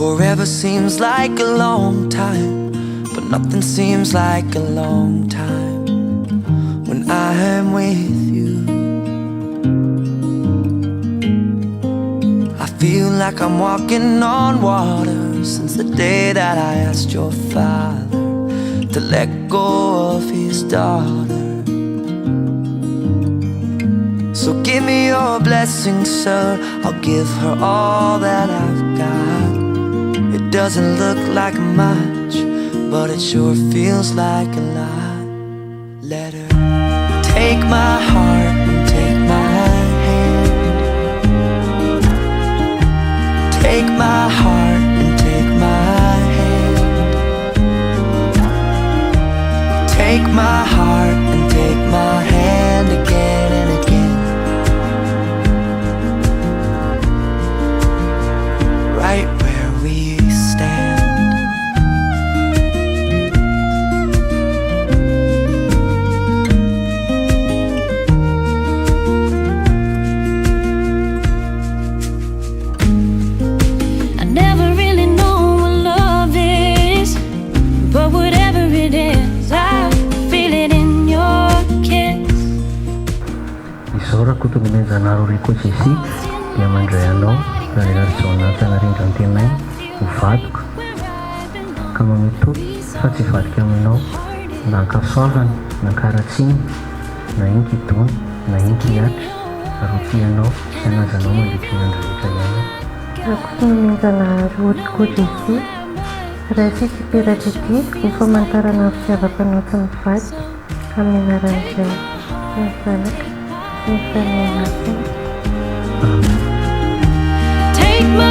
Forever seems like a long time, but nothing seems like a long time when I am with you. I feel like I'm walking on water since the day that I asked your father to let go of his daughter. So give me your blessing, sir, I'll give her all that I've got. It doesn't look like much, but it sure feels like a lot. Let her take my heart and take my hand. Take my heart and take my hand. Take my heart and take my hand again and again. Right where we stand. I never really know what love is, but whatever it is, I feel it in your kiss. Isaora kotonomenzanaro rikotsi dia mandray anao raha ilaritsao anatana rindran-tenay ho vadiko ka mametoky fa tsy vadika aminao na ankasoavana na ankaratsiny na inkidony na inkiatra ary ho tianao sy anazanao mandritra ny andro rehetra ihany. Kotonomenzanaro rikotsi raha sisy peratra ity ho famantarana ny fitiavakanao sy ny vadika amin'ny anaran'izay sy ny zanaka sy ny famianakiny. Take my